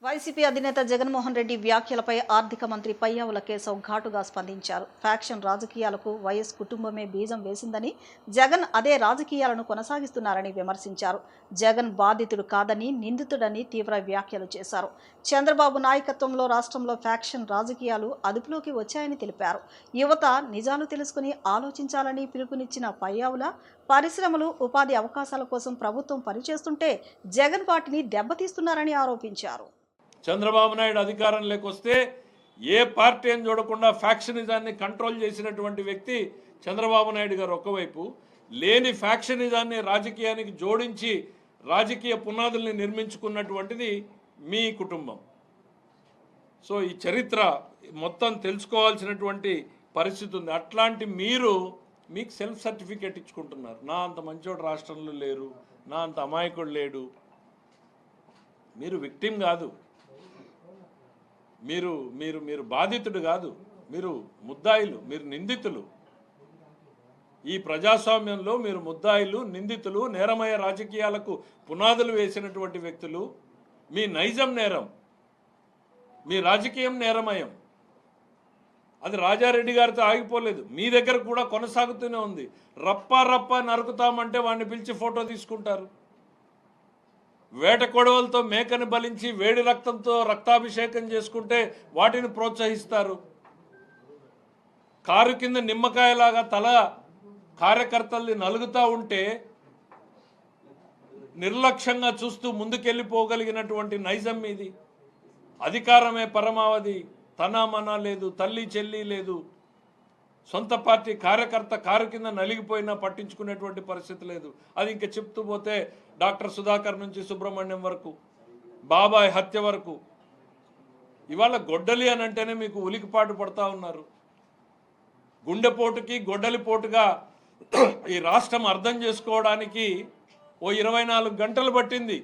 YCP అధినేత జగన్మోహన్ రెడ్డి వ్యాఖ్యలపై ఆర్థిక మంత్రి పయ్యావుల కేశవ్ ఘాటుగా స్పందించారు. ఫ్యాక్షన్ రాజకీయాలకు వైఎస్ కుటుంబమే బీజం వేసిందని, జగన్ అదే రాజకీయాలను కొనసాగిస్తున్నారని విమర్శించారు. జగన్ బాధితుడు కాదని, నిందితుడని తీవ్ర వ్యాఖ్యలు చేశారు. చంద్రబాబు నాయకత్వంలో రాష్ట్రంలో ఫ్యాక్షన్ రాజకీయాలు అదుపులోకి వచ్చాయని తెలిపారు. యువత నిజాలు తెలుసుకుని ఆలోచించాలని పిలుపునిచ్చిన పయ్యావుల, పరిశ్రమలు, ఉపాధి అవకాశాల కోసం ప్రభుత్వం పనిచేస్తుంటే జగన్ వాటిని దెబ్బతీస్తున్నారని ఆరోపించారు. చంద్రబాబు నాయుడు అధికారంలోకి వస్తే ఏ పార్టీ అని చూడకుండా ఫ్యాక్షనిజాన్ని కంట్రోల్ చేసినటువంటి వ్యక్తి చంద్రబాబు నాయుడు గారు. ఒకవైపు లేని ఫ్యాక్షనిజాన్ని రాజకీయానికి జోడించి రాజకీయ పునాదుల్ని నిర్మించుకున్నటువంటిది మీ కుటుంబం. సో ఈ చరిత్ర మొత్తం తెలుసుకోవాల్సినటువంటి పరిస్థితి ఉంది. అట్లాంటి మీకు సెల్ఫ్ సర్టిఫికేట్ ఇచ్చుకుంటున్నారు. నా అంత మంచోడు రాష్ట్రంలో లేరు, నా అంత అమాయకుడు లేడు. మీరు విక్టిమ్ కాదు, మీరు మీరు మీరు బాధితుడు కాదు, మీరు ముద్దాయిలు, మీరు నిందితులు. ఈ ప్రజాస్వామ్యంలో మీరు ముద్దాయిలు, నిందితులు, నేరమయ రాజకీయాలకు పునాదులు వేసినటువంటి వ్యక్తులు. మీ నైజం నేరం, మీ రాజకీయం నేరమయం. అది రాజారెడ్డి గారితో ఆగిపోలేదు, మీ దగ్గర కూడా కొనసాగుతూనే ఉంది. రప్ప నరుకుతామంటే వాడిని పిలిచి ఫోటో తీసుకుంటారు. వేట కొడవలతో మేకని బలించి వేడి రక్తంతో రక్తాభిషేకం చేసుకుంటే వాటిని ప్రోత్సహిస్తారు. కారు కింద నిమ్మకాయలాగా తల కార్యకర్తల్ని నలుగుతూ ఉంటే నిర్లక్ష్యంగా చూస్తూ ముందుకెళ్ళిపోగలిగినటువంటి నైజం ఇది. అధికారమే పరమావధి, తనామనా లేదు, తల్లి చెల్లి లేదు. సొంత పార్టీ కార్యకర్త కారు కింద నలిగిపోయినా పట్టించుకునేటువంటి పరిస్థితి లేదు. అది ఇంకా చెప్తూ పోతే డాక్టర్ సుధాకర్ నుంచి సుబ్రహ్మణ్యం వరకు, బాబాయ్ హత్య వరకు. ఇవాళ గొడ్డలి అని అంటేనే మీకు ఉలికిపాటు పడతా ఉన్నారు. గుండెపోటుకి గొడ్డలిపోటుగా ఈ రాష్ట్రం అర్థం చేసుకోవడానికి ఓ 24 గంటలు పట్టింది.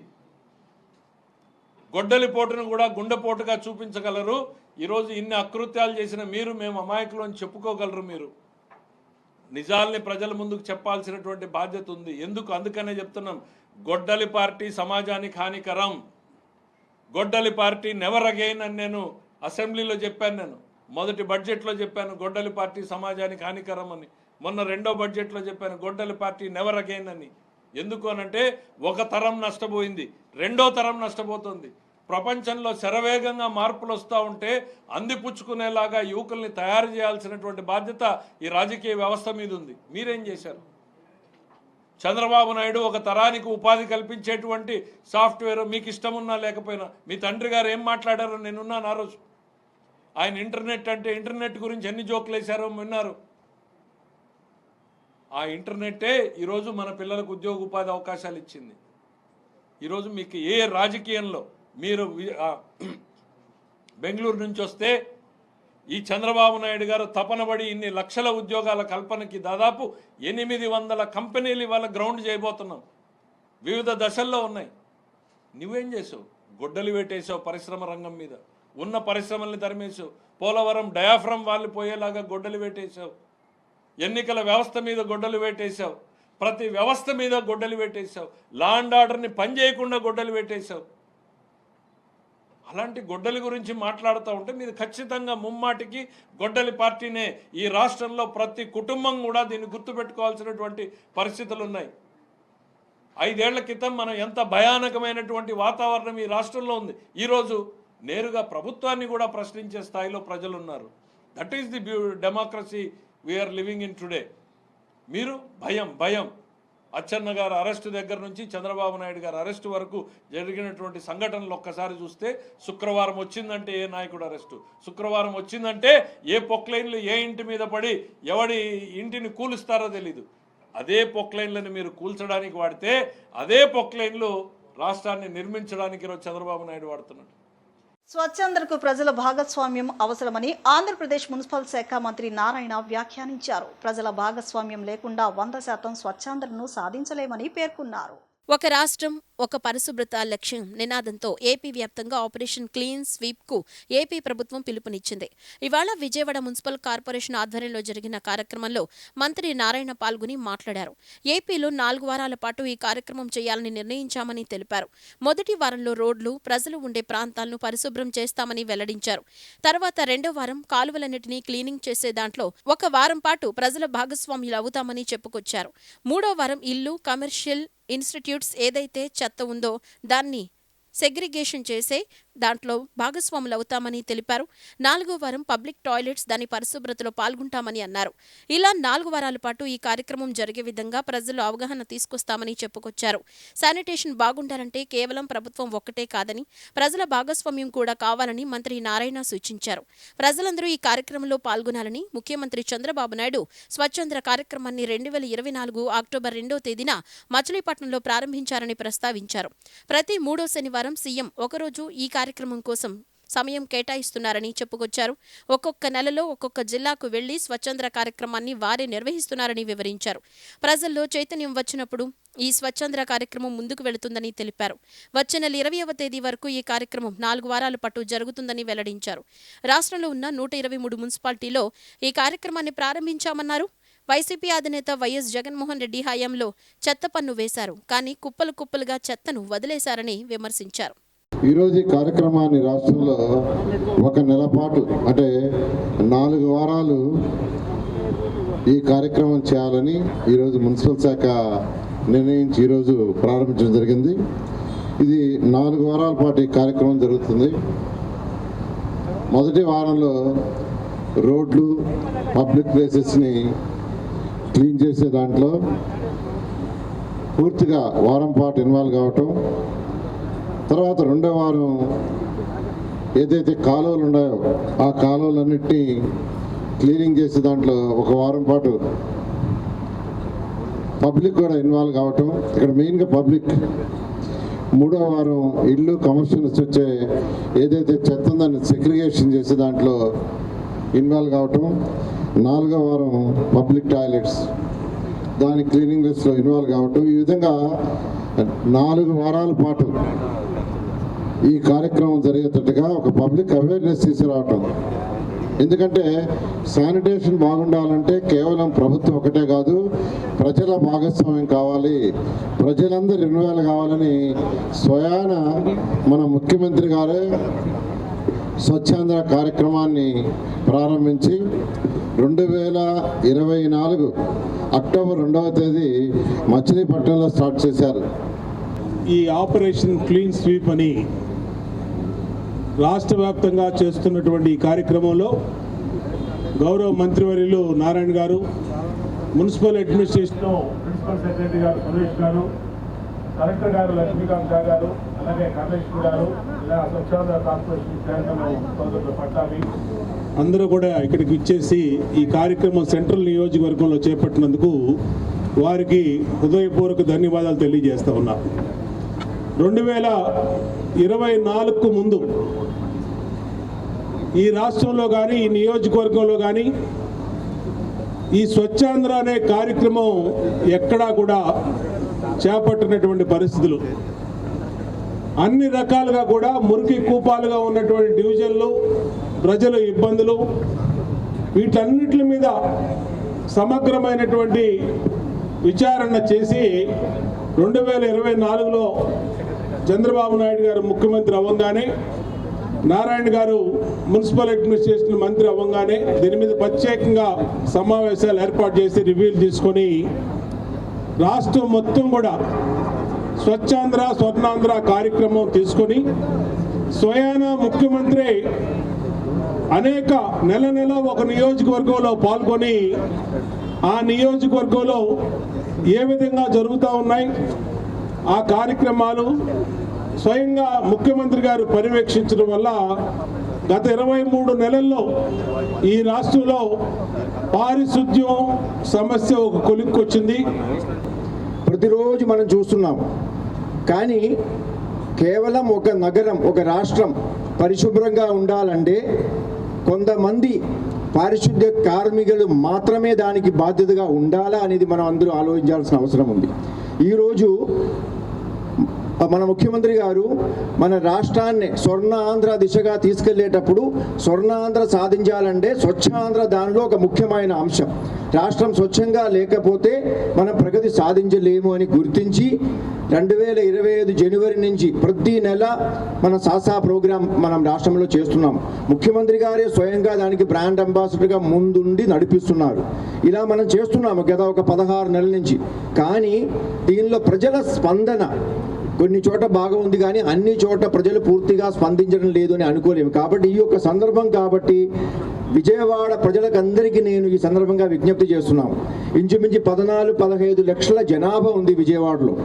గొడ్డలిపోటును కూడా గుండెపోటుగా చూపించగలరు. ఈరోజు ఇన్ని అకృత్యాలు చేసిన మీరు మేము అమాయకులు అని చెప్పుకోగలరు. మీరు నిజాల్ని ప్రజల ముందుకు చెప్పాల్సినటువంటి బాధ్యత ఉంది. అందుకనే చెప్తున్నాం, గొడ్డలి పార్టీ సమాజానికి హానికరం. గొడ్డలి పార్టీ నెవర్ అగైన్ అని నేను అసెంబ్లీలో చెప్పాను. నేను మొదటి బడ్జెట్లో చెప్పాను గొడ్డలి పార్టీ సమాజానికి హానికరం అని. మొన్న రెండో బడ్జెట్లో చెప్పాను గొడ్డలి పార్టీ నెవర్ అగైన్ అని. ఎందుకు అనంటే ఒక తరం నష్టపోయింది, రెండో తరం నష్టపోతుంది. ప్రపంచంలో శరవేగంగా మార్పులు వస్తూ ఉంటే అందిపుచ్చుకునేలాగా యువకుల్ని తయారు చేయాల్సినటువంటి బాధ్యత ఈ రాజకీయ వ్యవస్థ మీద ఉంది. మీరేం చేశారు? చంద్రబాబు నాయుడు ఒక తరానికి ఉపాధి కల్పించేటువంటి సాఫ్ట్వేర్ మీకు ఇష్టమున్నా లేకపోయినా, మీ తండ్రి గారు ఏం మాట్లాడారో నేనున్నాను ఆ రోజు. ఆయన ఇంటర్నెట్ గురించి ఎన్ని జోకులు వేశారో విన్నారు. ఆ ఇంటర్నెట్టే ఈరోజు మన పిల్లలకు ఉద్యోగ ఉపాధి అవకాశాలు ఇచ్చింది. ఈరోజు మీకు ఏ రాజకీయంలో మీరు బెంగళూరు నుంచి వస్తే ఈ చంద్రబాబు నాయుడు గారు తపనబడి ఇన్ని లక్షల ఉద్యోగాల కల్పనకి దాదాపు 800 కంపెనీలు ఇవాళ గ్రౌండ్ చేయబోతున్నాం. వివిధ దశల్లో ఉన్నాయి. నువ్వేం చేసావు? గొడ్డలి వేటేసావు పరిశ్రమ రంగం మీద. ఉన్న పరిశ్రమల్ని తరిమేసావు. పోలవరం డయాఫ్రమ్ వాళ్ళు పోయేలాగా గొడ్డలి వేటేసావు. ఎన్నికల వ్యవస్థ మీద గొడ్డలు వేటేశావు. ప్రతి వ్యవస్థ మీద గొడ్డలు వేటేశావు. లా అండ్ ఆర్డర్ని పనిచేయకుండా గొడ్డలు వేటేశావు. అలాంటి గొడ్డలి గురించి మాట్లాడుతూ ఉంటే మీరు ఖచ్చితంగా ముమ్మాటికి గొడ్డలి పార్టీనే. ఈ రాష్ట్రంలో ప్రతి కుటుంబం కూడా దీన్ని గుర్తుపెట్టుకోవాల్సినటువంటి పరిస్థితులు ఉన్నాయి. 5 ఏళ్ల క్రితం మనం ఎంత భయానకమైనటువంటి వాతావరణం ఈ రాష్ట్రంలో ఉంది. ఈరోజు నేరుగా ప్రభుత్వాన్ని కూడా ప్రశ్నించే స్థాయిలో ప్రజలు ఉన్నారు. That is the democracy we are living in today. మీరు భయం అచ్చెన్న గారు అరెస్టు దగ్గర నుంచి చంద్రబాబు నాయుడు గారు అరెస్టు వరకు జరిగినటువంటి సంఘటనలు ఒక్కసారి చూస్తే, శుక్రవారం వచ్చిందంటే ఏ నాయకుడు అరెస్టు, శుక్రవారం వచ్చిందంటే ఏ పొక్లైన్లు ఏ ఇంటి మీద పడి ఎవడి ఇంటిని కూలుస్తారో తెలీదు. అదే పొక్లైన్లను మీరు కూల్చడానికి వాడితే అదే పొక్లైన్లు రాష్ట్రాన్ని నిర్మించడానికి ఈరోజు చంద్రబాబు నాయుడు వాడుతున్నాడు. స్వచ్ఛందకు ప్రజల భాగస్వామ్యం అవసరమని ఆంధ్రప్రదేశ్ మున్సిపల్ శాఖ మంత్రి నారాయణ వ్యాఖ్యానించారు. ప్రజల భాగస్వామ్యం లేకుండా 100% స్వచ్ఛందను సాధించలేమని పేర్కొన్నారు. ఒక రాష్ట్రం ఒక పరిశుభ్రత లక్ష్యం నినాదంతో ఏపీ వ్యాప్తంగా ఆపరేషన్ క్లీన్ స్వీప్ కు ఏపీ ప్రభుత్వం పిలుపునిచ్చింది. ఇవాళ విజయవాడ మున్సిపల్ కార్పొరేషన్ ఆధ్వర్యంలో జరిగిన కార్యక్రమంలో మంత్రి నారాయణ పాల్గొని మాట్లాడారు. ఏపీలో 4 వారాల పాటు ఈ కార్యక్రమం చేయాలని నిర్ణయించామని తెలిపారు. మొదటి వారంలో రోడ్లు, ప్రజలు ఉండే ప్రాంతాలను పరిశుభ్రం చేస్తామని వెల్లడించారు. తర్వాత 2వ వారం కాలువలన్నింటినీ క్లీనింగ్ చేసే దాంట్లో 1 వారం పాటు ప్రజల భాగస్వామ్యులు అవుతామని చెప్పుకొచ్చారు. 3వ వారం ఇల్లు, కమర్షియల్ ఇన్స్టిట్యూట్స్ ఏదైతే చెత్త ఉందో దాన్ని సెగ్రిగేషన్ చేసే దాంట్లో భాగస్వాములవుతామని తెలిపారు. 4వ వారం పబ్లిక్ టాయిలెట్స్ దాని పరిశుభ్రతలో పాల్గొంటామని అన్నారు. ఇలా 4 వారాల పాటు ఈ కార్యక్రమం జరిగే విధంగా ప్రజల్లో అవగాహన తీసుకొస్తామని చెప్పుకొచ్చారు. శానిటేషన్ బాగుండాలంటే కేవలం ప్రభుత్వం ఒక్కటే కాదని, ప్రజల భాగస్వామ్యం కూడా కావాలని మంత్రి నారాయణ సూచించారు. ప్రజలందరూ ఈ కార్యక్రమంలో పాల్గొనాలని ముఖ్యమంత్రి చంద్రబాబు నాయుడు స్వచ్ఛంద్ర కార్యక్రమాన్ని 2024 అక్టోబర్ 2వ తేదీన మచిలీపట్నంలో ప్రారంభించారని ప్రస్తావించారు. ప్రతి 3వ శనివారం సీఎం ఒకరోజు ఈ కార్యక్రమం కోసం సమయం కేటాయిస్తున్నారని చెప్పుకొచ్చారు. ఒక్కొక్క నెలలో ఒక్కొక్క జిల్లాకు వెళ్లి స్వచ్ఛంద్ర కార్యక్రమాన్ని వారే నిర్వహిస్తున్నారని వివరించారు. ప్రజల్లో చైతన్యం వచ్చినప్పుడు ఈ స్వచ్ఛంద్ర కార్యక్రమం ముందుకు వెళుతుందని తెలిపారు. వచ్చే నెల 20వ తేదీ వరకు ఈ కార్యక్రమం 4 వారాల పాటు జరుగుతుందని వెల్లడించారు. రాష్ట్రంలో ఉన్న 123 మున్సిపాలిటీలో ఈ కార్యక్రమాన్ని ప్రారంభించామన్నారు. వైసీపీ అధినేత వైఎస్ జగన్మోహన్ రెడ్డి హయాంలో చెత్త పన్ను వేశారు, కానీ కుప్పలు కుప్పలుగా చెత్తను వదిలేశారని విమర్శించారు. ఈరోజు ఈ కార్యక్రమాన్ని రాష్ట్రంలో 1 నెల పాటు అంటే 4 వారాలు ఈ కార్యక్రమం చేయాలని ఈరోజు మున్సిపల్ శాఖ నిర్ణయించి ఈరోజు ప్రారంభించడం జరిగింది. ఇది 4 వారాల పాటు ఈ కార్యక్రమం జరుగుతుంది. మొదటి వారంలో రోడ్లు, పబ్లిక్ ప్లేసెస్ని క్లీన్ చేసే దాంట్లో పూర్తిగా వారం పాటు ఇన్వాల్వ్ కావటం, తర్వాత 2వ వారం ఏదైతే కాలువలు ఉన్నాయో ఆ కాలువలన్నింటినీ క్లీనింగ్ చేసే దాంట్లో 1 వారం పాటు పబ్లిక్ కూడా ఇన్వాల్వ్ కావటం, ఇక్కడ మెయిన్గా పబ్లిక్. 3వ వారం ఇల్లు, కమర్షియల్స్ వచ్చే ఏదైతే చెత్త ఉందని సెగ్రిగేషన్ చేసే దాంట్లో ఇన్వాల్వ్ కావటం, 4వ వారం పబ్లిక్ టాయిలెట్స్ దాని క్లీనింగ్ లిస్ట్లో ఇన్వాల్వ్ కావటం. ఈ విధంగా 4 వారాల పాటు ఈ కార్యక్రమం జరిగేటట్టుగా ఒక పబ్లిక్ అవేర్నెస్ తీసుకురావటం. ఎందుకంటే శానిటేషన్ బాగుండాలంటే కేవలం ప్రభుత్వం ఒకటే కాదు, ప్రజల భాగస్వామ్యం కావాలి, ప్రజలందరూ ఇన్వాల్వ్ కావాలని స్వయాన మన ముఖ్యమంత్రి గారే స్వచ్ఛాంధ్ర కార్యక్రమాన్ని ప్రారంభించి 2024 అక్టోబర్ 2వ తేదీ మచిలీపట్నంలో స్టార్ట్ చేశారు. ఈ ఆపరేషన్ క్లీన్ స్వీప్ అని రాష్ట్ర వ్యాప్తంగా చేస్తున్నటువంటి ఈ కార్యక్రమంలో గౌరవ మంత్రివర్యులు నారాయణ గారు, మున్సిపల్ అడ్మినిస్ట్రేషన్ ప్రిన్సిపల్ సెక్రటరీ గారు సురేష్ గారు, కలెక్టర్ గారు లక్ష్మీకాంత్ గారు, అలాగే కమిషనర్ గారు, ఇలా స్వచ్ఛంద కార్పొరేషన్ చైర్మన్ సోదరులు పట్టాభి అందరూ కూడా ఇక్కడికి ఇచ్చేసి ఈ కార్యక్రమం సెంట్రల్ నియోజకవర్గంలో చేపట్టినందుకు వారికి హృదయపూర్వక ధన్యవాదాలు తెలియజేస్తా ఉన్నా. 2024కు ముందు ఈ రాష్ట్రంలో కానీ ఈ నియోజకవర్గంలో కానీ ఈ స్వచ్ఛాంధ్ర అనే కార్యక్రమం ఎక్కడా కూడా చేపట్టినటువంటి పరిస్థితులు, అన్ని రకాలుగా కూడా మురికి కూపాలుగా ఉన్నటువంటి డివిజన్లు, ప్రజల ఇబ్బందులు, వీటన్నిటి మీద సమగ్రమైనటువంటి విచారణ చేసి 2024లో చంద్రబాబు నాయుడు గారు ముఖ్యమంత్రి అవ్వగానే, నారాయణ గారు మున్సిపల్ అడ్మినిస్ట్రేషన్ మంత్రి అవ్వగానే దీని మీద ప్రత్యేకంగా సమావేశాలు ఏర్పాటు చేసి రివ్యూలు తీసుకొని రాష్ట్రం మొత్తం కూడా స్వచ్ఛాంధ్ర స్వర్ణాంధ్ర కార్యక్రమం తీసుకొని స్వయాన ముఖ్యమంత్రి అనేక నెల ఒక నియోజకవర్గంలో పాల్గొని ఆ నియోజకవర్గంలో ఏ విధంగా జరుగుతూ ఉన్నాయి ఆ కార్యక్రమాలు స్వయంగా ముఖ్యమంత్రి గారు పర్యవేక్షించడం వల్ల గత 23 నెలల్లో ఈ రాష్ట్రంలో పారిశుద్ధ్యం సమస్య ఒక కొలిక్కొచ్చింది. ప్రతిరోజు మనం చూస్తున్నాం. కానీ కేవలం ఒక నగరం, ఒక రాష్ట్రం పరిశుభ్రంగా ఉండాలంటే కొంతమంది పారిశుద్ధ్య కార్మికులు మాత్రమే దానికి బాధ్యతగా ఉండాలా అనేది మనం అందరూ ఆలోచించాల్సిన అవసరం ఉంది. ఈరోజు మన ముఖ్యమంత్రి గారు మన రాష్ట్రాన్ని స్వర్ణాంధ్ర దిశగా తీసుకెళ్లేటప్పుడు స్వర్ణాంధ్ర సాధించాలంటే స్వచ్ఛాంధ్ర దానిలో ఒక ముఖ్యమైన అంశం. రాష్ట్రం స్వచ్ఛంగా లేకపోతే మనం ప్రగతి సాధించలేము అని గుర్తించి 2025 జనవరి నుంచి ప్రతి నెల మన సాసా ప్రోగ్రాం మనం రాష్ట్రంలో చేస్తున్నాం. ముఖ్యమంత్రి గారే స్వయంగా దానికి బ్రాండ్ అంబాసిడర్గా ముందుండి నడిపిస్తున్నారు. ఇలా మనం చేస్తున్నాము గత ఒక 16 నెలల నుంచి. కానీ దీనిలో ప్రజల స్పందన కొన్ని చోట బాగా ఉంది, కానీ అన్ని చోట ప్రజలు పూర్తిగా స్పందించడం లేదు అని అనుకోలేము. కాబట్టి ఈ యొక్క సందర్భం కాబట్టి విజయవాడ ప్రజలకు అందరికీ నేను ఈ సందర్భంగా విజ్ఞప్తి చేస్తున్నాను. ఇంచుమించి 14-15 లక్షల జనాభా ఉంది విజయవాడలో.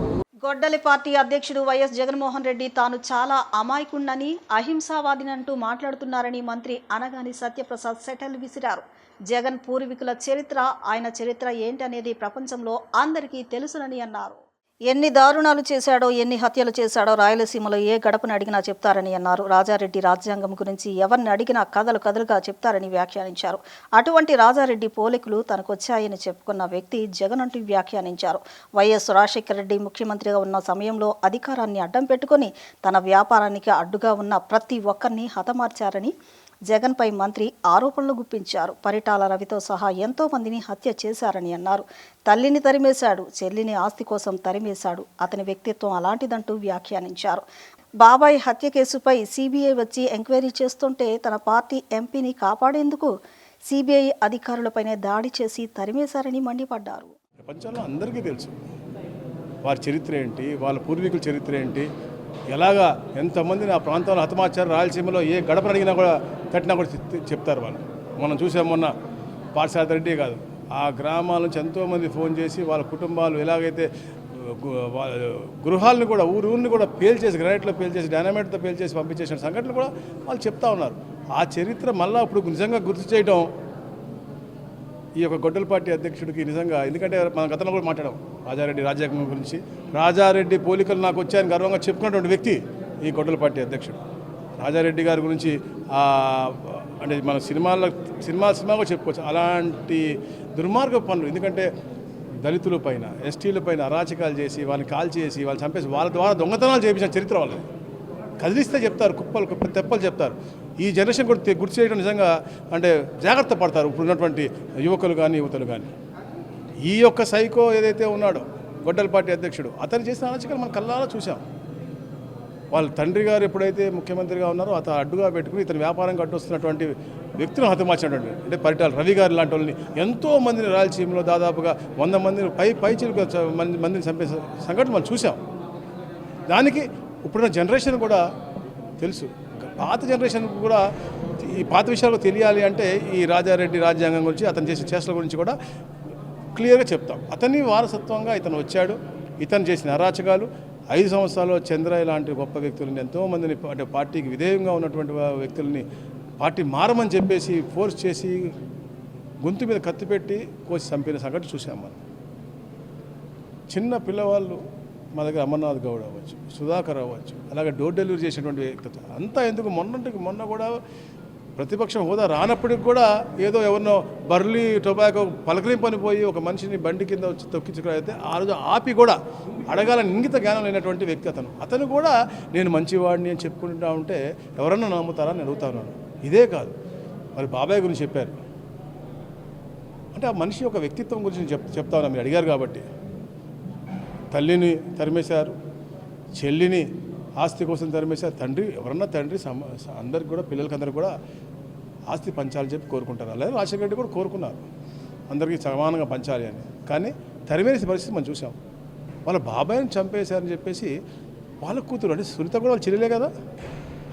గొడ్డలి పార్టీ అధ్యక్షుడు వైఎస్ జగన్మోహన్ రెడ్డి తాను చాలా అమాయకుణ్ణని, అహింసావాదినంటూ మాట్లాడుతున్నారని మంత్రి అనగాని సత్యప్రసాద్ సెటల్ విసిరారు. జగన్ పూర్వీకుల చరిత్ర, ఆయన చరిత్ర ఏంటనేది ప్రపంచంలో అందరికీ తెలుసునని అన్నారు. ఎన్ని దారుణాలు చేశాడో, ఎన్ని హత్యలు చేశాడో రాయలసీమలో ఏ గడపను అడిగినా చెప్తారని అన్నారు. రాజారెడ్డి రాజ్యాంగం గురించి ఎవరిని అడిగినా కథలు కథలుగా చెప్తారని వ్యాఖ్యానించారు. అటువంటి రాజారెడ్డి పోలికలు తనకొచ్చాయని చెప్పుకున్న వ్యక్తి జగన్ అంటూ వ్యాఖ్యానించారు. వైఎస్ రాజశేఖర రెడ్డి ముఖ్యమంత్రిగా ఉన్న సమయంలో అధికారాన్ని అడ్డం పెట్టుకుని తన వ్యాపారానికి అడ్డుగా ఉన్న ప్రతి ఒక్కరిని హతమార్చారని జగన్పై మంత్రి ఆరోపణలు గుప్పించారు. పరిటాల రవితో సహా ఎంతో మందిని హత్య చేశారని అన్నారు. తల్లిని తరిమేశాడు, చెల్లిని ఆస్తి కోసం తరిమేశాడు. అతని వ్యక్తిత్వం అలాంటిదంటూ వ్యాఖ్యానించారు. బాబాయ్ హత్య కేసుపై సిబిఐ వచ్చి ఎంక్వైరీ చేస్తుంటే తన పార్టీ ఎంపీని కాపాడేందుకు సిబిఐ అధికారులపైనే దాడి చేసి తరిమేశారని మండిపడ్డారు. ప్రపంచంలో అందరికీ తెలుసు వారి చరిత్ర ఏంటి, వాళ్ళ పూర్వీకుల చరిత్ర ఏంటి, ఎలాగా ఎంతమందిని ఆ ప్రాంతంలో హతమార్చారు. రాయలసీమలో ఏ గడపను అడిగినా కూడా తట్టినా కూడా చెప్తారు వాళ్ళు. మనం చూసాం మొన్న పాఠశాల రెడ్డి కాదు, ఆ గ్రామాల నుంచి ఎంతోమంది ఫోన్ చేసి వాళ్ళ కుటుంబాలు ఎలాగైతే గృహాలను కూడా ఊరిని కూడా పేల్చేసి, గ్రానైట్లో పేల్చేసి, డైనమైట్తో పేల్చేసి పంపించేసిన సంఘటనలు కూడా వాళ్ళు చెప్తా ఉన్నారు. ఆ చరిత్ర మళ్ళీ ఇప్పుడు నిజంగా గుర్తు చేయడం ఈ యొక్క గొడ్డల పార్టీ అధ్యక్షుడికి నిజంగా, ఎందుకంటే మన గతంలో కూడా మాట్లాడాం రాజారెడ్డి రాజ్యాంగం గురించి. రాజారెడ్డి పోలికలు నాకు వచ్చాయని గర్వంగా చెప్పుకున్నటువంటి వ్యక్తి ఈ గొడ్డల పార్టీ అధ్యక్షుడు. రాజారెడ్డి గారి గురించి అంటే మన సినిమా కూడా చెప్పుకోవచ్చు. అలాంటి దుర్మార్గ పనులు, ఎందుకంటే దళితుల పైన, ఎస్టీల పైన అరాచకాలు చేసి, వాళ్ళని కాల్ చేసి, వాళ్ళు చంపేసి, వాళ్ళ ద్వారా దొంగతనాలు చేయించిన చరిత్ర వాళ్ళది. కదిలిస్తే చెప్తారు, కుప్పలు తెప్పలు చెప్తారు. ఈ జనరేషన్ కూడా గుర్తు చేయడం నిజంగా అంటే జాగ్రత్త పడతారు ఇప్పుడు ఉన్నటువంటి యువకులు కానీ యువతలు కానీ. ఈ యొక్క సైకో ఏదైతే ఉన్నాడో గొడ్డల పార్టీ అధ్యక్షుడు, అతను చేసిన అరాచకాలు మనం కళ్ళారా చూసాం. వాళ్ళ తండ్రి గారు ఎప్పుడైతే ముఖ్యమంత్రిగా ఉన్నారో అతను అడ్డుగా పెట్టుకుని ఇతను వ్యాపారంగా అడ్డొస్తున్నటువంటి వ్యక్తులను హతమార్చినటువంటి, అంటే పరిటాల రవి గారు లాంటి వాళ్ళని, ఎంతో మందిని రాయలసీమలో దాదాపుగా 100 మందిని పైచిలుగా మందిని చంపే సంఘటన మనం చూసాం. దానికి ఇప్పుడున్న జనరేషన్ కూడా తెలుసు. పాత జనరేషన్ కూడా ఈ పాత విషయాలు తెలియాలి అంటే ఈ రాజారెడ్డి రాజ్యాంగం గురించి, అతను చేసిన చేష్టల గురించి కూడా క్లియర్గా చెప్తాం. అతన్ని వారసత్వంగా ఇతను వచ్చాడు. ఇతను చేసిన అరాచకాలు 5 సంవత్సరాల్లో చంద్రయ్య లాంటి గొప్ప వ్యక్తులని, ఎంతోమందిని అంటే పార్టీకి విధేయంగా ఉన్నటువంటి వ్యక్తులని పార్టీ మారమని చెప్పేసి ఫోర్స్ చేసి గొంతు మీద కత్తి పెట్టి కోసి చంపిన సంఘటన చూసాం మనం. చిన్న పిల్లవాళ్ళు మా దగ్గర అమర్నాథ్ గౌడ్ అవ్వచ్చు, సుధాకర్ అవ్వచ్చు, అలాగే డోర్ డెలివరీ చేసినటువంటి వ్యక్తిత్వం అంతా ఎందుకు మొన్న కూడా ప్రతిపక్షం హోదా రానప్పటికి కూడా ఏదో ఎవరినో బర్లీ టొబాకో పలకరింపని పోయి ఒక మనిషిని బండి కింద వచ్చి తొక్కించుకురైతే ఆ రోజు ఆపి కూడా అడగాలని ఇంగిత జ్ఞానం లేనటువంటి వ్యక్తి అతను కూడా నేను మంచివాడిని అని చెప్పుకుంటా ఉంటే ఎవరన్నా నమ్ముతారా అని అడుగుతాను. ఇదే కాదు, మరి బాబాయ్ గురించి చెప్పారు అంటే ఆ మనిషి యొక్క వ్యక్తిత్వం గురించి చెప్తా ఉన్నా. మీరు అడిగారు కాబట్టి తల్లిని తరిమేశారు, చెల్లిని ఆస్తి కోసం తరిమేశారు. తండ్రి ఎవరన్నా తండ్రి అందరికి కూడా పిల్లలకి అందరికి కూడా ఆస్తి పంచాలని చెప్పి కోరుకుంటారు. అలాగే రాజశేఖర రెడ్డి కూడా కోరుకున్నారు అందరికీ సమానంగా పంచాలి అని. కానీ తరిమేసే పరిస్థితి మనం చూసాం. వాళ్ళ బాబాయిని చంపేశారని చెప్పేసి వాళ్ళ కూతురు అంటే సునీత కూడా వాళ్ళు చెల్లెలే కదా,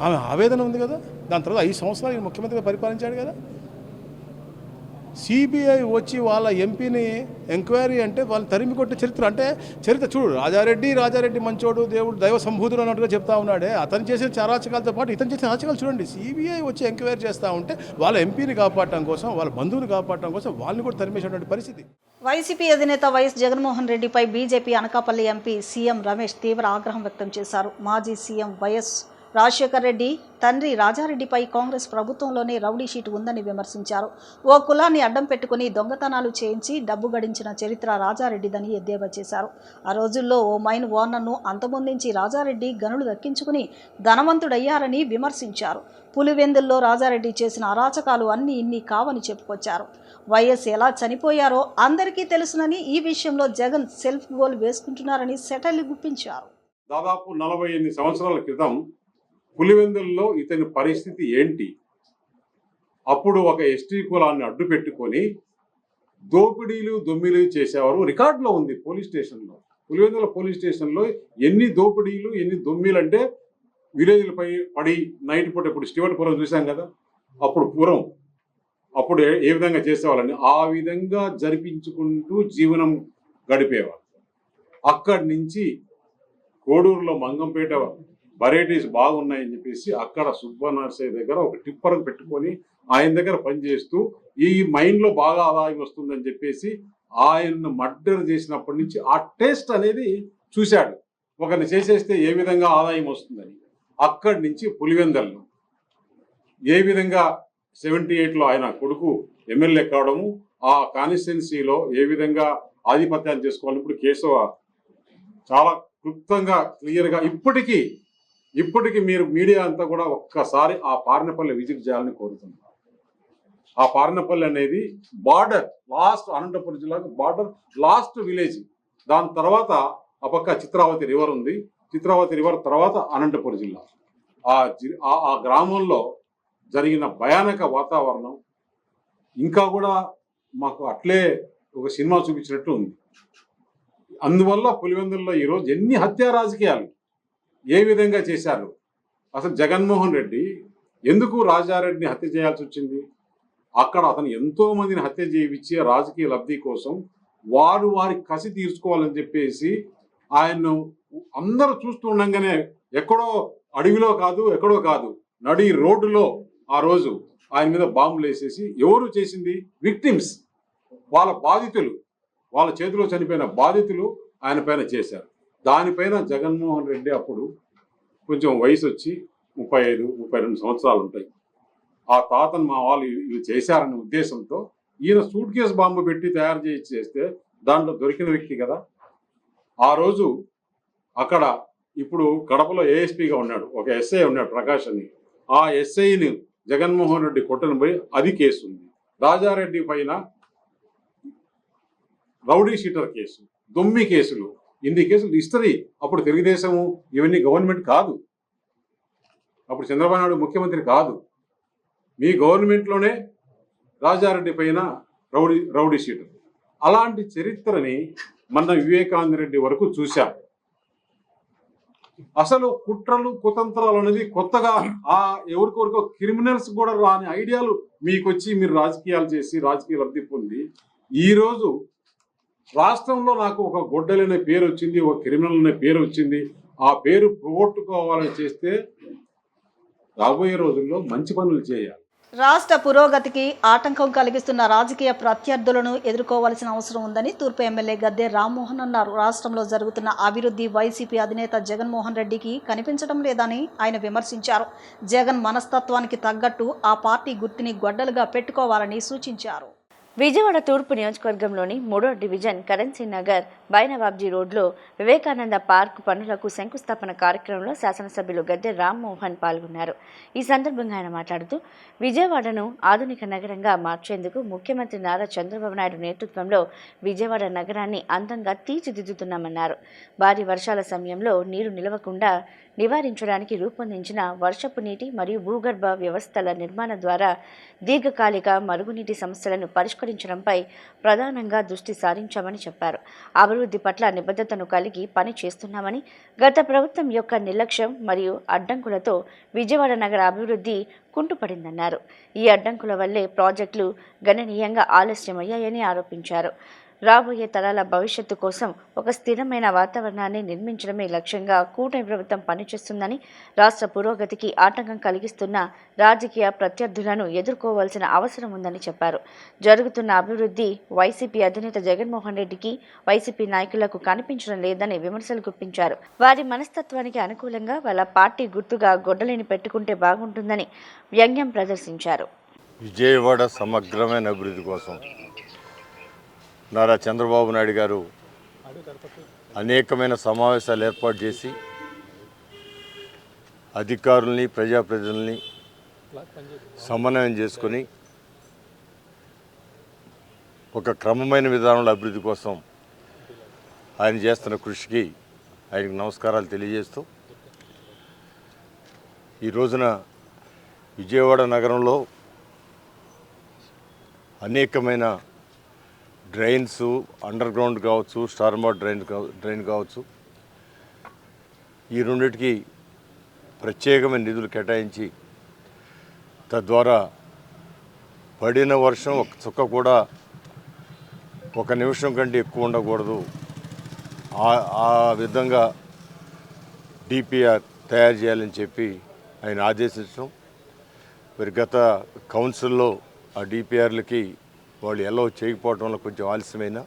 ఆమె ఆవేదన ఉంది కదా. దాని తర్వాత 5 సంవత్సరాలు ముఖ్యమంత్రిగా పరిపాలించాడు కదా. సిబిఐ వచ్చి వాళ్ళ ఎంపీని ఎంక్వైరీ అంటే వాళ్ళు తరిమి కొట్టే చరిత్ర. అంటే చరిత్ర చూడు, రాజారెడ్డి మంచోడు, దేవుడు దైవ సంభూతుడు అన్నట్టుగా చెప్తా ఉన్నాడే. అతను చేసిన అరాచకాలతో పాటు ఇతను చేసిన అరాచకాలు చూడండి. సిబిఐ వచ్చి ఎంక్వైరీ చేస్తూ ఉంటే వాళ్ళ ఎంపీని కాపాడటం కోసం, వాళ్ళ బంధువుని కాపాడటం కోసం వాళ్ళని కూడా తరిమేసినటువంటి పరిస్థితి. వైసీపీ అధినేత వైఎస్ జగన్మోహన్ రెడ్డిపై BJP Anakapalli MP CM Ramesh తీవ్ర ఆగ్రహం వ్యక్తం చేశారు. మాజీ సీఎం వైఎస్ రాజశేఖర్ రెడ్డి తండ్రి రాజారెడ్డిపై కాంగ్రెస్ ప్రభుత్వంలోనే రౌడీ షీట్ ఉందని విమర్శించారు. ఓ కులాన్ని అడ్డం పెట్టుకుని దొంగతనాలు చేయించి డబ్బు గడించిన చరిత్ర రాజారెడ్డిదని ఎద్దేవా చేశారు. ఆ రోజుల్లో ఓ మైన్ ఓనర్ను అంతమొందించి రాజారెడ్డి గనులు దక్కించుకుని ధనవంతుడయ్యారని విమర్శించారు. పులివెందుల్లో రాజారెడ్డి చేసిన అరాచకాలు అన్నీ ఇన్ని కావని చెప్పుకొచ్చారు. వైఎస్ ఎలా చనిపోయారో అందరికీ తెలుసునని, ఈ విషయంలో జగన్ సెల్ఫ్ గోల్ వేసుకుంటున్నారని సెటైర్లు గుప్పించారు. దాదాపు 48 సంవత్సరాల క్రితం పులివెందుల్లో ఇతని పరిస్థితి ఏంటి? అప్పుడు ఒక ఎస్టీ కులాన్ని అడ్డు పెట్టుకొని దోపిడీలు దొమ్మిలు చేసేవారు. రికార్డులో ఉంది పోలీస్ స్టేషన్లో, పులివెందుల పోలీస్ స్టేషన్లో ఎన్ని దోపిడీలు ఎన్ని దొమ్మిలు అంటే విలేజ్లపై పడి నైట్ పూట. ఇప్పుడు స్టీవర్ట్పురం చూసాం కదా, అప్పుడు ఏ విధంగా చేసేవాళ్ళని ఆ విధంగా జరిపించుకుంటూ జీవనం గడిపేవారు. అక్కడి నుంచి కోడూరులో మంగంపేట వెరైటీస్ బాగున్నాయని చెప్పేసి అక్కడ సుబ్బనర్సయ్య దగ్గర ఒక టిప్పర్ పెట్టుకొని ఆయన దగ్గర పనిచేస్తూ ఈ మైండ్లో బాగా ఆదాయం వస్తుందని చెప్పేసి ఆయన్ను మర్డర్ చేసినప్పటి నుంచి ఆ టేస్ట్ అనేది చూశాడు. ఒకరిని చేసేస్తే ఏ విధంగా ఆదాయం వస్తుందని. అక్కడి నుంచి పులివెందల్లో ఏ విధంగా 78లో ఆయన కొడుకు ఎమ్మెల్యే కావడము, ఆ కాన్స్టిట్యున్సీలో ఏ విధంగా ఆధిపత్యాన్ని చేసుకోవాలి. ఇప్పుడు కేశవ చాలా క్లుప్తంగా క్లియర్గా ఇప్పటికీ మీరు మీడియా అంతా కూడా ఒక్కసారి ఆ పార్నపల్లి విజిట్ చేయాలని కోరుతున్నారు. ఆ పార్నపల్లి అనేది బార్డర్, లాస్ట్ అనంతపురం జిల్లాకు బార్డర్ లాస్ట్ విలేజ్. దాని తర్వాత ఆ పక్క చిత్రావతి రివర్ ఉంది. చిత్రావతి రివర్ తర్వాత అనంతపురం జిల్లా. ఆ గ్రామంలో జరిగిన భయానక వాతావరణం ఇంకా కూడా మాకు అట్లే ఒక సినిమా చూపించినట్టు ఉంది. అందువల్ల పులివెందుల్లో ఈరోజు ఎన్ని హత్యా రాజకీయాలు ఏ విధంగా చేశారు. అసలు జగన్మోహన్ రెడ్డి ఎందుకు రాజారెడ్డిని హత్య చేయాల్సి వచ్చింది? అక్కడ అతను ఎంతో మందిని హత్య చేయించి రాజకీయ లబ్ధి కోసం వారి కసి తీర్చుకోవాలని చెప్పేసి ఆయన్ను అందరూ చూస్తూ ఉండగానే ఎక్కడో అడవిలో కాదు, ఎక్కడో కాదు, నడి రోడ్డులో ఆ రోజు ఆయన మీద బాంబులు వేసేసి ఎవరు చేసింది? విక్టిమ్స్, వాళ్ళ బాధితులు, వాళ్ళ చేతిలో చనిపోయిన బాధితులు ఆయన పైన చేశారు. దానిపైన జగన్మోహన్ రెడ్డి అప్పుడు కొంచెం వయసు వచ్చి 35-32 సంవత్సరాలు ఉంటాయి. ఆ తాతను మా వాళ్ళు ఇవి చేశారనే ఉద్దేశంతో ఈయన సూట్ కేసు బాంబు పెట్టి తయారు చేస్తే దాంట్లో దొరికిన వ్యక్తి కదా. ఆ రోజు అక్కడ ఇప్పుడు కడపలో ఏఎస్పీగా ఉన్నాడు ఒక ఎస్ఐ ఉన్నాడు ప్రకాష్ అని. ఆ ఎస్ఐని జగన్మోహన్ రెడ్డి కొట్టను పోయి అది కేసు ఉంది. రాజారెడ్డి పైన రౌడీ షీటర్ కేసు, దొమ్మి కేసులు, ఇన్ని కేసులు హిస్టరీ. అప్పుడు తెలుగుదేశము ఇవన్నీ గవర్నమెంట్ కాదు, అప్పుడు చంద్రబాబు నాయుడు ముఖ్యమంత్రి కాదు. మీ గవర్నమెంట్లోనే రాజారెడ్డి పైన రౌడీ షీటర్. అలాంటి చరిత్రని మన వివేకానంద రెడ్డి వరకు చూశాం. అసలు కుట్రలు కుతంత్రాలు అనేది కొత్తగా ఎవరికొరికో క్రిమినల్స్ కూడా రాని ఐడియాలు మీకు వచ్చి మీరు రాజకీయాలు చేసి రాజకీయ లబ్ధి పొంది ఈరోజు రాష్ట్రంలో నాకు ఒక గొడ్డలనే పేరు వచ్చింది, ఒక క్రిమినల్ అనే పేరు వచ్చింది. ఆ పేరు పోగొట్టుకోవాలని చేస్తే రాబోయే రోజుల్లో మంచి పనులు చేయాలి. రాష్ట్ర పురోగతికి ఆటంకం కలిగిస్తున్న రాజకీయ ప్రత్యర్థులను ఎదుర్కోవాల్సిన అవసరం ఉందని తూర్పు ఎమ్మెల్యే గద్దె రామ్మోహన్ అన్నారు. రాష్ట్రంలో జరుగుతున్న అభివృద్ధి వైసీపీ అధినేత జగన్మోహన్ రెడ్డికి కనిపించడం లేదని ఆయన విమర్శించారు. జగన్ మనస్తత్వానికి తగ్గట్టు ఆ పార్టీ గుర్తుని గొడ్డలుగా పెట్టుకోవాలని సూచించారు. విజయవాడ తూర్పు నియోజకవర్గంలోని 3వ డివిజన్ కరెన్సీ నగర్ బైనవాబ్జీ రోడ్లో వివేకానంద పార్క్ పనులకు శంకుస్థాపన కార్యక్రమంలో శాసనసభ్యులు గద్దె రామ్మోహన్ పాల్గొన్నారు. ఈ సందర్భంగా ఆయన మాట్లాడుతూ విజయవాడను ఆధునిక నగరంగా మార్చేందుకు ముఖ్యమంత్రి నారా చంద్రబాబు నాయుడు నేతృత్వంలో విజయవాడ నగరాన్ని అందంగా తీర్చిదిద్దుతున్నామన్నారు. భారీ వర్షాల సమయంలో నీరు నిలవకుండా నివారించడానికి రూపొందించిన వర్షపు నీటి మరియు భూగర్భ వ్యవస్థల నిర్మాణం ద్వారా దీర్ఘకాలిక మరుగునీటి సమస్యలను పరిష్కరించడంపై ప్రధానంగా దృష్టి సారించామని చెప్పారు. అభివృద్ధి పట్ల నిబద్ధతను కలిగి పని చేస్తున్నామని, గత ప్రభుత్వం యొక్క నిర్లక్ష్యం మరియు అడ్డంకులతో విజయవాడ నగర అభివృద్ధి కుంటుపడిందన్నారు. ఈ అడ్డంకుల వల్లే ప్రాజెక్టులు గణనీయంగా ఆలస్యమయ్యాయని ఆరోపించారు. రాబోయే తరాల భవిష్యత్తు కోసం ఒక స్థిరమైన వాతావరణాన్ని నిర్మించడమే లక్ష్యంగా కూటమి ప్రభుత్వం పనిచేస్తుందని, రాష్ట్ర పురోగతికి ఆటంకం కలిగిస్తున్న రాజకీయ ప్రత్యర్థులను ఎదుర్కోవాల్సిన అవసరం ఉందని చెప్పారు. జరుగుతున్న అభివృద్ధి వైసీపీ అధినేత జగన్మోహన్ రెడ్డికి, వైసీపీ నాయకులకు కనిపించడం లేదని విమర్శలు గుప్పించారు. వారి మనస్తత్వానికి అనుకూలంగా వాళ్ళ పార్టీ గుర్తుగా గొడ్డలిని పెట్టుకుంటే బాగుంటుందని వ్యంగ్యం ప్రదర్శించారు. విజయవాడ సమగ్రమైన అభివృద్ధి కోసం నారా చంద్రబాబు నాయుడు గారు అనేకమైన సమావేశాలు ఏర్పాటు చేసి అధికారుల్ని, ప్రజాప్రతినిధుల్ని సమన్వయం చేసుకొని ఒక క్రమమైన విధానంలో అభివృద్ధి కోసం ఆయన చేస్తున్న కృషికి ఆయనకు నమస్కారాలు తెలియజేస్తూ, ఈ రోజున విజయవాడ నగరంలో అనేకమైన డ్రైన్స్, అండర్ గ్రౌండ్ కావచ్చు, స్టార్మ్ వాటర్ డ్రైన్ కావచ్చు, ఈ రెండింటికి ప్రత్యేకమైన నిధులు కేటాయించి తద్వారా పడిన వర్షం ఒక చుక్క కూడా ఒక నిమిషం కంటే ఎక్కువ ఉండకూడదు, ఆ విధంగా డిపిఆర్ తయారు చేయాలని చెప్పి ఆయన ఆదేశించడం. మరి గత కౌన్సిల్లో ఆ డిపిఆర్లకి వాళ్ళు ఎలా చేయకపోవడం వల్ల కొంచెం ఆలస్యమైన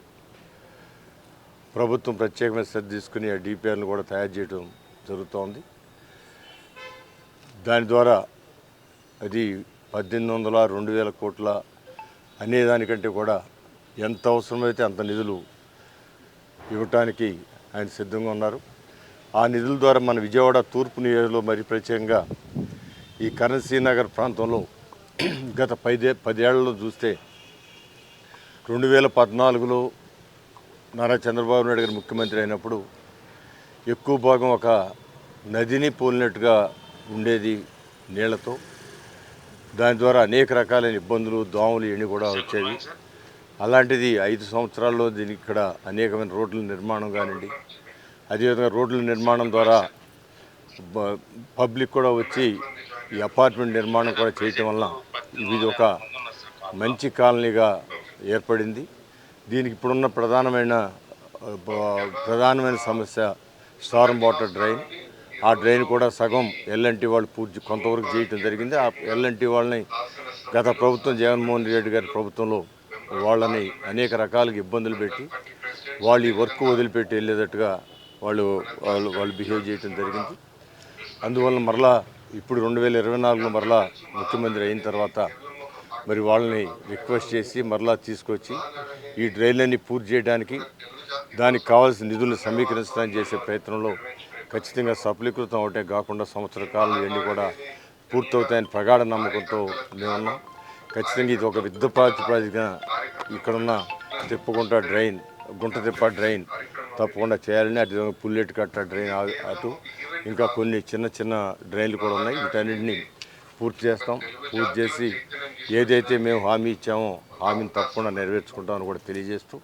ప్రభుత్వం ప్రత్యేకమైన శ్రద్ధ తీసుకుని ఆ డిపిఆర్లు కూడా తయారు చేయడం జరుగుతోంది. దాని ద్వారా అది 1800, 2000 కోట్ల అనేదానికంటే కూడా ఎంత అవసరమైతే అంత నిధులు ఇవ్వటానికి ఆయన సిద్ధంగా ఉన్నారు. ఆ నిధుల ద్వారా మన విజయవాడ తూర్పు నియోజకవర్గంలో మరి ప్రత్యేకంగా ఈ కరెన్సీ నగర్ ప్రాంతంలో గత 10 ఏళ్లలో చూస్తే 2014లో నారా చంద్రబాబు నాయుడు గారు ముఖ్యమంత్రి అయినప్పుడు ఎక్కువ భాగం ఒక నదిని పోలినట్టుగా ఉండేది నీళ్లతో. దాని ద్వారా అనేక రకాలైన ఇబ్బందులు, దోమలు ఇవన్నీ కూడా వచ్చేవి. అలాంటిది 5 సంవత్సరాల్లో దీనికి ఇక్కడ అనేకమైన రోడ్ల నిర్మాణం కానివ్వండి, అదేవిధంగా రోడ్ల నిర్మాణం ద్వారా పబ్లిక్ కూడా వచ్చి ఈ అపార్ట్మెంట్ నిర్మాణం కూడా చేయటం వల్ల ఇది ఒక మంచి కాలనీగా ఏర్పడింది. దీనికి ఇప్పుడున్న ప్రధానమైన సమస్య స్టార్మ్ వాటర్ డ్రైన్. ఆ డ్రైన్ కూడా సగం ఎల్ఎన్టీ వాళ్ళు కొంతవరకు చేయటం జరిగింది. ఆ ఎల్ఎన్టీ వాళ్ళని గత ప్రభుత్వం, జగన్మోహన్ రెడ్డి గారి ప్రభుత్వంలో వాళ్ళని అనేక రకాలుగా ఇబ్బందులు పెట్టి వాళ్ళు ఈ వర్క్ వదిలిపెట్టి వెళ్ళేటట్టుగా వాళ్ళు బిహేవ్ చేయటం జరిగింది. అందువల్ల మరలా ఇప్పుడు 2024లో మరలా ముఖ్యమంత్రి అయిన తర్వాత మరి వాళ్ళని రిక్వెస్ట్ చేసి మరలా తీసుకొచ్చి ఈ డ్రైన్లన్నీ పూర్తి చేయడానికి, దానికి కావాల్సిన నిధులు సమీకరించడానికి చేసే ప్రయత్నంలో ఖచ్చితంగా సఫలీకృతం అవటే కాకుండా సంవత్సర కాలం ఇవన్నీ కూడా పూర్తవుతాయని ప్రగాఢ నమ్మకంతో మేమున్నాం. ఖచ్చితంగా ఇది ఒక యుద్ధ ప్రాతిపదికన ఇక్కడున్న తిప్పకుంట డ్రైన్, గుంటతిప్ప డ్రైన్ తప్పకుండా చేయాలని, అదేవిధంగా పుల్లెట్ కట్ట డ్రైన్ అటు ఇంకా కొన్ని చిన్న డ్రైన్లు కూడా ఉన్నాయి. వీటన్నింటినీ పూర్తి చేస్తాం. పూర్తి చేసి ఏదైతే మేము హామీ ఇచ్చామో హామీని తప్పకుండా నెరవేర్చుకుంటామని కూడా తెలియజేస్తూ,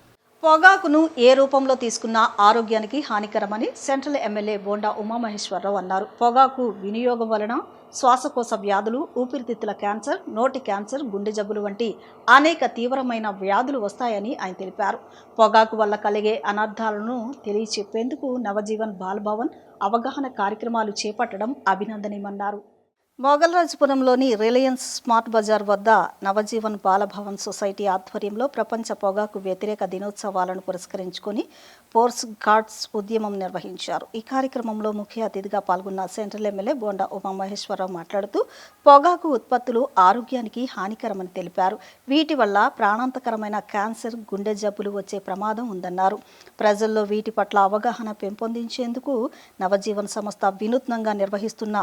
పొగాకును ఏ రూపంలో తీసుకున్నా ఆరోగ్యానికి హానికరమని సెంట్రల్ ఎమ్మెల్యే బోండా ఉమామహేశ్వరరావు అన్నారు. పొగాకు వినియోగం వలన శ్వాసకోశ వ్యాధులు, ఊపిరితిత్తుల క్యాన్సర్, నోటి క్యాన్సర్, గుండె జబ్బులు వంటి అనేక తీవ్రమైన వ్యాధులు వస్తాయని ఆయన తెలిపారు. పొగాకు వల్ల కలిగే అనర్థాలను తెలియచెప్పేందుకు నవజీవన్ బాలభవన్ అవగాహన కార్యక్రమాలు చేపట్టడం అభినందనీయమన్నారు. మోగల్రాజపురంలోని రిలయన్స్ స్మార్ట్ బజార్ వద్ద నవజీవన్ బాలభవన్ సొసైటీ ఆధ్వర్యంలో ప్రపంచ పొగాకు వ్యతిరేక దినోత్సవాలను పురస్కరించుకొని పోర్స్ గార్డ్స్ ఉద్యమం నిర్వహించారు. ఈ కార్యక్రమంలో ముఖ్య అతిథిగా పాల్గొన్న సెంట్రల్ ఎమ్మెల్యే బోండా ఉమామహేశ్వరరావు మాట్లాడుతూ పొగాకు ఉత్పత్తులు ఆరోగ్యానికి హానికరమని తెలిపారు. వీటి వల్ల ప్రాణాంతకరమైన క్యాన్సర్, గుండె జబ్బులు వచ్చే ప్రమాదం ఉందన్నారు. ప్రజల్లో వీటి పట్ల అవగాహన పెంపొందించేందుకు నవజీవన్ సంస్థ వినూత్నంగా నిర్వహిస్తున్న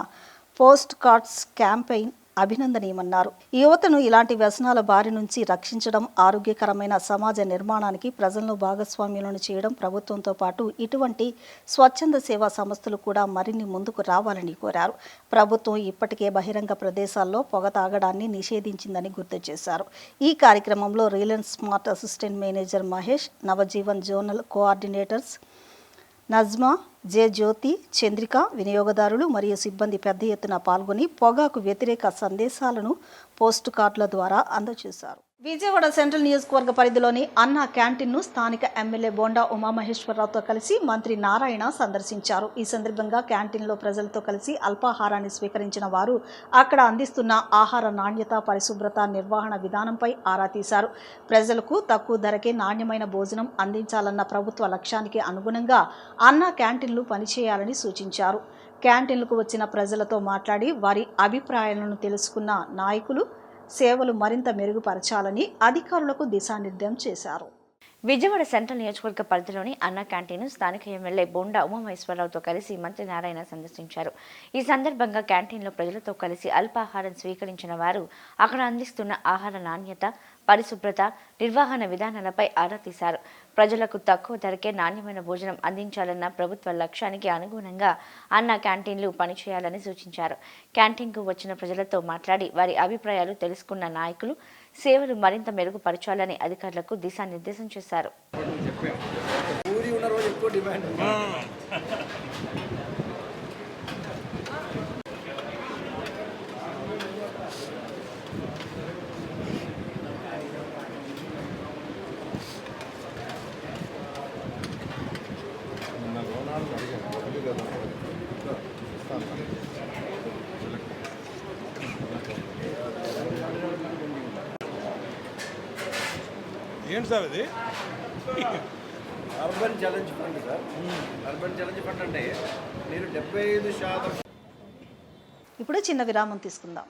పోస్ట్ కార్డ్స్ క్యాంపెయిన్ అభినందనీయమన్నారు. యువతను ఇలాంటి వ్యసనాల బారి నుంచి రక్షించడం, ఆరోగ్యకరమైన సమాజ నిర్మాణానికి ప్రజలను భాగస్వామ్యులను చేయడం ప్రభుత్వంతో పాటు ఇటువంటి స్వచ్ఛంద సేవా సంస్థలు కూడా మరిన్ని ముందుకు రావాలని కోరారు. ప్రభుత్వం ఇప్పటికే బహిరంగ ప్రదేశాల్లో పొగ తాగడాన్ని నిషేధించిందని గుర్తు చేశారు. ఈ కార్యక్రమంలో Reliance smart assistant manager Mahesh, Navajeevan zonal coordinators Najma, J Jyothi, Chandrika, వినియోగదారులు మరియు సిబ్బంది పెద్ద ఎత్తున పాల్గొని పొగాకు వ్యతిరేక సందేశాలను పోస్ట్ కార్డుల ద్వారా అందజేశారు. విజయవాడ సెంట్రల్ నియోజకవర్గ పరిధిలోని అన్నా క్యాంటీన్ను స్థానిక ఎమ్మెల్యే బోండా ఉమామహేశ్వరరావుతో కలిసి మంత్రి నారాయణ సందర్శించారు. ఈ సందర్భంగా క్యాంటీన్లో ప్రజలతో కలిసి అల్పాహారాన్ని స్వీకరించిన వారు అక్కడ అందిస్తున్న ఆహార నాణ్యత, పరిశుభ్రత, నిర్వహణ విధానంపై ఆరా తీశారు. ప్రజలకు తక్కువ ధరకే నాణ్యమైన భోజనం అందించాలన్న ప్రభుత్వ లక్ష్యానికి అనుగుణంగా అన్నా క్యాంటీన్లు పనిచేయాలని సూచించారు. క్యాంటీన్లకు వచ్చిన ప్రజలతో మాట్లాడి వారి అభిప్రాయాలను తెలుసుకున్న నాయకులు సేవలు మరింత మెరుగుపరచాలని అధికారులకు దిశానిర్దేశం చేశారు. విజయవాడ సెంట్రల్ నియోజకవర్గ పరిధిలోని అన్నా క్యాంటీన్ను స్థానిక ఎమ్మెల్యే బోండా ఉమామహేశ్వరరావుతో కలిసి మంత్రి నారాయణ సందర్శించారు. ఈ సందర్భంగా క్యాంటీన్లో ప్రజలతో కలిసి అల్పాహారం స్వీకరించిన వారు అక్కడ అందిస్తున్న ఆహార నాణ్యత, పరిశుభ్రత, నిర్వహణ విధానాలపై ఆరా తీశారు. ప్రజలకు తక్కువ ధరకే నాణ్యమైన భోజనం అందించాలన్న ప్రభుత్వ లక్ష్యానికి అనుగుణంగా అన్నా క్యాంటీన్లు పనిచేయాలని సూచించారు. క్యాంటీన్కు వచ్చిన ప్రజలతో మాట్లాడి వారి అభిప్రాయాలు తెలుసుకున్న నాయకులు సేవలు మరింత మెరుగుపరచాలని అధికారులకు దిశానిర్దేశం చేశారు. ఏంటి సార్ అది? Urban challenge fund sir. Urban challenge fund అంటే మీరు 75%. ఇప్పుడు చిన్న విరామం తీసుకుందాం.